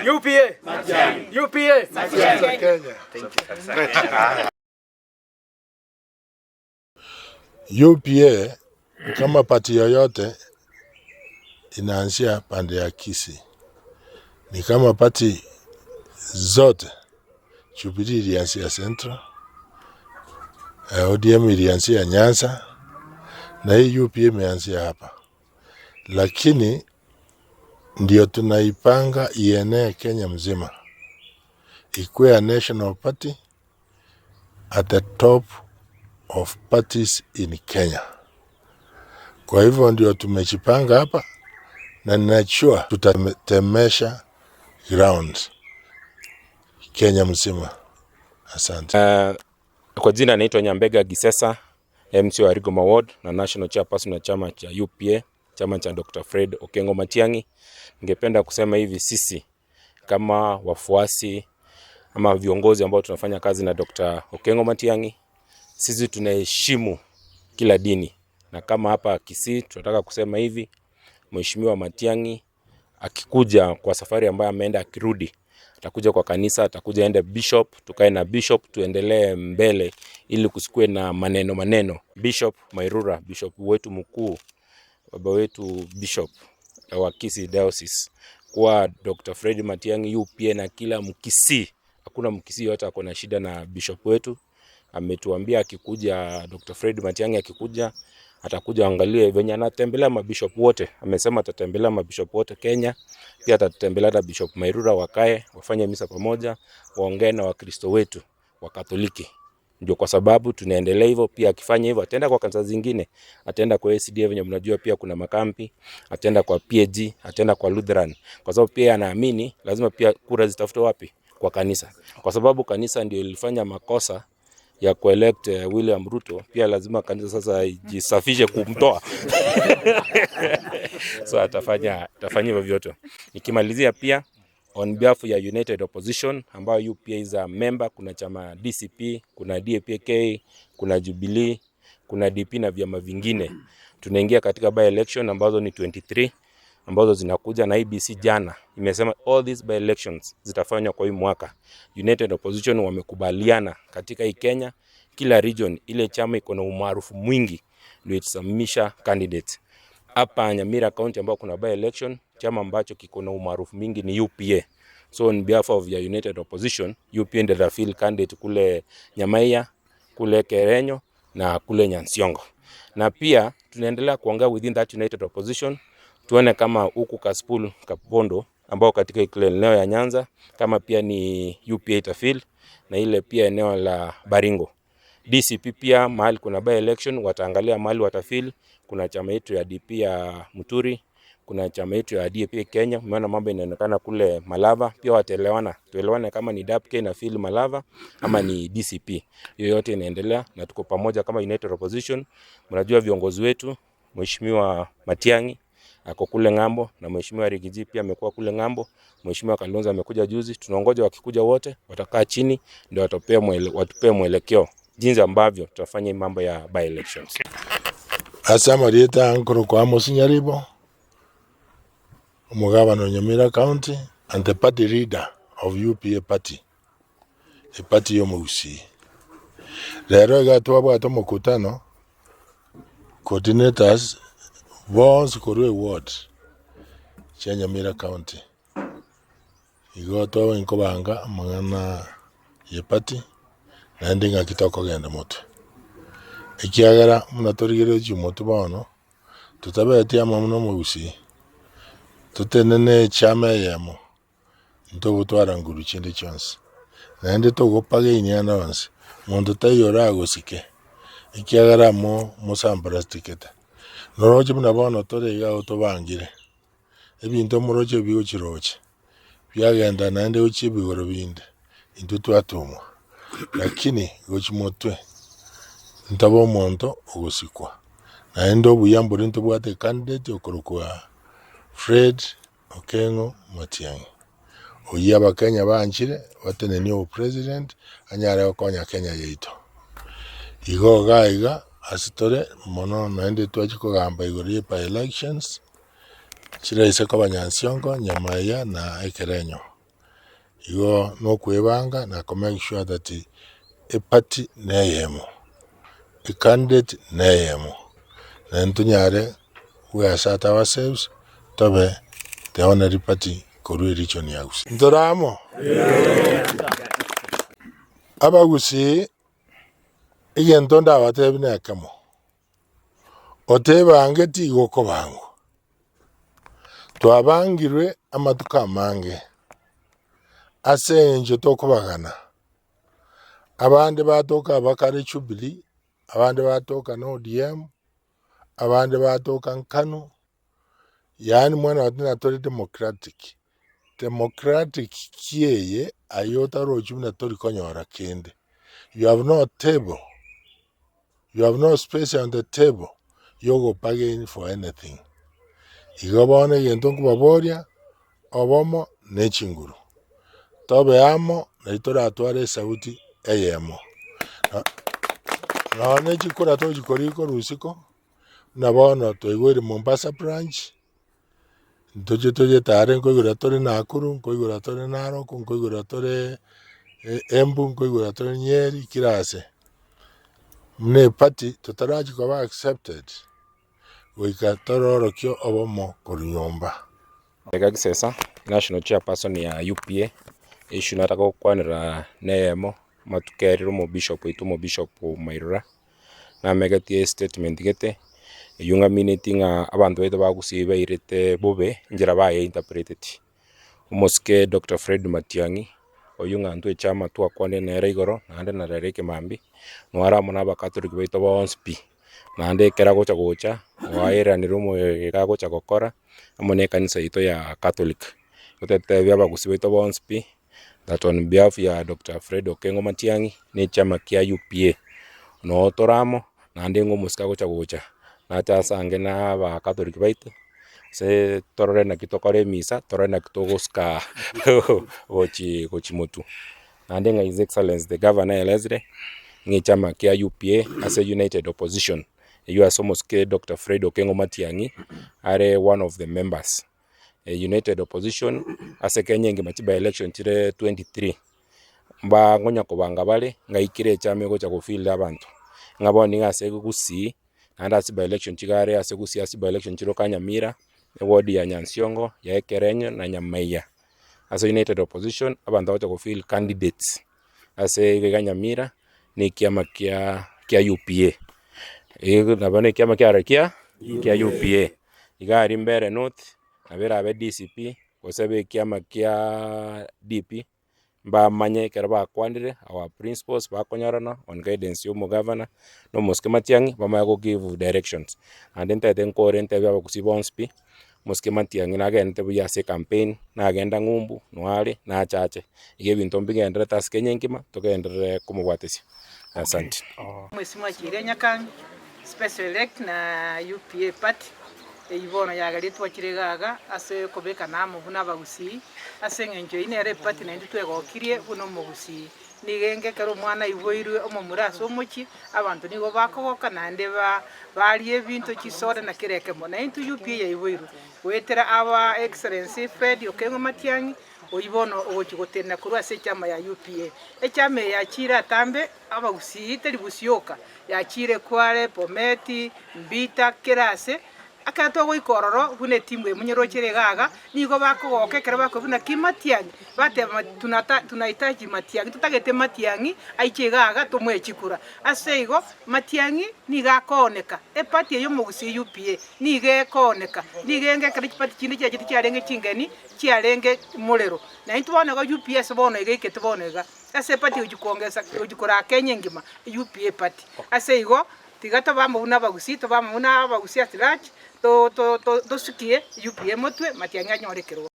UPA. UPA. Kenya. UPA kama pati yoyote inaanzia pande ya Kisii. Ni kama pati zote. Jubilee ilianzia Central, ODM ilianzia Nyanza, na hii UPA imeanzia hapa. Lakini ndio tunaipanga ienee Kenya mzima. Ikuwe a national party at the top of parties in Kenya. Kwa hivyo ndio tumejipanga hapa, na ninajua tutatemesha ground Kenya mzima. Asante. Kwa jina naitwa Nyambega Gisesa, MC wa Rigoma Ward na National Chairperson wa chama cha UPA, chama cha Dr. Fred Okengo Matiang'i. Ningependa kusema hivi, sisi kama wafuasi ama viongozi ambao tunafanya kazi na Dr. Okengo Matiang'i, sisi tunaheshimu kila dini. Na kama hapa Kisii tunataka kusema hivi, Mheshimiwa Matiang'i akikuja kwa safari ambayo ameenda, akirudi atakuja kwa kanisa, atakuja ende bishop, tukae na bishop tuendelee mbele ili kusikue na maneno. Bishop Mairura, bishop wetu mkuu, baba wetu bishop wa Kisii Diocese, kwa Dr. Fred Matiang'i UPA, na kila Mkisii, hakuna Mkisii yote ako na shida na bishop wetu. Ametuambia akikuja Dr. Fred Matiang'i akikuja atakuja angalie venye anatembelea mabishop wote. Amesema atatembelea mabishop wote Kenya, pia atatembelea na Bishop Mairura, wakae wafanye misa pamoja, waongee na Wakristo wetu wa Katoliki. Ndio kwa sababu tunaendelea hivyo. Pia akifanya hivyo ataenda kwa kanisa zingine, ataenda kwa ACDA venye mnajua pia kuna makampi, ataenda kwa PAG, ataenda kwa Lutheran, kwa sababu pia anaamini lazima pia kura zitafutwe wapi? Kwa kanisa, kwa sababu kanisa ndio ilifanya makosa ya kuelect William Ruto. Pia lazima kanisa sasa ijisafishe kumtoa. So atafanya hivyo vyote. Nikimalizia pia on behalf ya United Opposition ambayo UPA is a member, kuna chama DCP, kuna DAP-K, kuna Jubilee, kuna DP na vyama vingine. Tunaingia katika by election ambazo ni 23 ambazo zinakuja, na IBC jana imesema all these by elections zitafanywa kwa hii mwaka. United Opposition wamekubaliana katika hii Kenya, kila region ile chama iko na umaarufu mwingi ndio itasamisha candidate. Hapa Nyamira County ambao kuna by election, chama ambacho kiko na umaarufu mwingi ni UPA. So on behalf of the United Opposition, UPA ndio field candidate kule Nyamaiya, kule Kerenyo na kule Nyansiongo. Na pia tunaendelea kuongea within that United Opposition, tuone kama huku Kasipul, Kapondo ambao katika ile eneo ya Nyanza kama pia ni UPA itafil, na ile pia eneo la Baringo. DCP pia mahali kuna by election wataangalia mahali watafil. Kuna chama yetu ya DP ya Muturi, kuna chama yetu ya DAP Kenya, maana mambo inaonekana kule Malava, pia wataelewana. Tuelewane kama ni DAP na fil Malava ama ni DCP. Yoyote inaendelea na tuko pamoja kama United Opposition. Mnajua viongozi wetu, Mheshimiwa Matiang'i ako kule ngambo, na Mheshimiwa Rigiji pia amekuwa kule ngambo. Mheshimiwa Kalonzo amekuja juzi. Tunaongoja wakikuja wote watakaa chini ndio watupee mwelekeo jinsi ambavyo tutafanya mambo ya by elections. Asama rieta ankoro kwa Monsinyaribo, umugabano Nyamira County and the party leader of UPA party, a party yomusi. Lero gatwa mukutano coordinators was Korwe Ward cha Nyamira County. Igoto inkobanga mangana ye party na ndinga kitoko genda moto. Ikiagara munatorigere cy'umoto bano tutabete amamuno mubusi. Tutenene chama yamo. Ndo butwara nguru chinde chonse. Na ndi to gopage inyana wanse. Mondo tayora gosike. Ikiagara musambara tikete. Noroje muna bano tore ya otobangire. Ebinto muroje bigo chiroche. Byagenda nande uchibigoro binde. Into twatumwa. Lakini gochimotwe ntabo monto ugosikwa. Na endo buyambo rinto bwate candidate okorokwa Fred Okengo Matiang'i. Oyaba Kenya banchire wateneni o president anyare okonya Kenya yeito. Igo gaiga asitore mono naende twachiko gamba igori pa elections. Chira iseko Nyansiongo, Nyamaiya na Kerenyo. igo no kwebanga na make sure that a party neyemo, a candidate neyemo, na ntunyare we assert ourselves tobe the honorary party Korwa region ya Gusii. Ntoramo aba Gusii igento ndabatebine kamo otebange tigoko bangu twabangirwe amatuka mange ase enjo tokubagana abandi batoka bakare Jubilee, abandi batoka no ODM, abandi batoka Nkanu, yani mwana watina tori democratic kieye ayota rochuna tori konyora kende. You have no table, you have no space on the table, you go bargain for anything. Igabone yentonku baboria obomo nechinguru tobe amo na itora atware sauti eyemo na nechikura tojikoriko rusiko na bono toigwere Mombasa branch toje tare nkoigura tore Nakuru, nkoigura tore Narok, nkoigura tore Embu, nkoigura tore Nyeri kirase mne party tutaraji kwa accepted wika tororokyo obomo korunyomba Ega Kisesa national chairperson ya UPA issue nataka gukwanira neyemo matukeriro mu bishop Mairura na megatie statement gete yunga meeting abantu bete Bagusii bairete bobe njira baye interpreted umuske Dr. Fred Matiang'i oyunga ntwe chama twakwane nere igoro nande narereke mambi nwara muna bakatoliki baito bonspi nande kera gocha waira ni rumo gagocha gokora amone kanisa ito ya Catholic utete bya Bagusii baito bonspi that on behalf ya Dr. Fred Okengo Matiang'i ni chama kia UPA no toramo nande ngo muska gocha na chasange na ba Catholic baito se torore na kitokore misa torore na kitogoska gochi motu nande nga His Excellency the Governor Elezre ni chama kia UPA as a united opposition you are almost Dr. Fred Okengo Matiang'i are one of the members a united opposition as a Kenya ngimachiba election chire 23 mba ngonya kubanga bale ngaikire chama gocha gufila abantu ngaboni ngase Gusii and asiba election chigare ase Gusii asiba election chiro Kanyamira ward ya Nyansiongo ya Ekerenyo na Nyamaiya as a united opposition abantu bacha gufil candidates ase Kanyamira ni kiama kia UPA nabone kiama kia UPA igari mbere north nabera abe DCP kosebe kiama kia DP mba manye kerba kwandire our principals ba konyorana on guidance yo governor no Muske Matiang'i bama go give directions and then tete korente bya Bagusii bonspi Muske Matiang'i na gente bya se campaign na agenda ngumbu nwale na chache ige bintu mbigendre taske nyenkima togendere kumubwatisi asante Mheshimiwa Kirenya Kang special elect na UPA party ibono yagaritwa kiregaga ase kobeka namo buna Bagusii ase ngenjo inere party na nditwegokirie buno mu Gusii nigenge kero mwana iboirwe omomuraso omochi abantu nigo bakogoka nande bali ebintu kisore na kireke mo na into UPA ya iboirwe wetera aba Excellency Fred Okengo Matiang'i oibono ogotena kurwa ase chama ya UPA echama ya chira tambe Abagusii teri busioka ya chire Kware Pometi Mbita kirase akato goikororo bune timu emunyero kiregaga nigo bakogoke kera bakobuna Kimatiang'i bate tunahitaji Matiang'i tutagete Matiang'i aichegaga tumwe chikura aseigo Matiang'i nigakoneka epati yo mu Gusii UPA nigekoneka nigenge kare chipati kindi kya giti cyarenge kingeni cyarenge murero na intubone go UPA sobono igeke tubonega ase pati ujikongeza ujikora Kenya ngima UPA pati aseigo tigata bamubuna Bagusii to bamubuna Bagusii atirach to sukie UPA motwe Matiang'i anyorekerwa.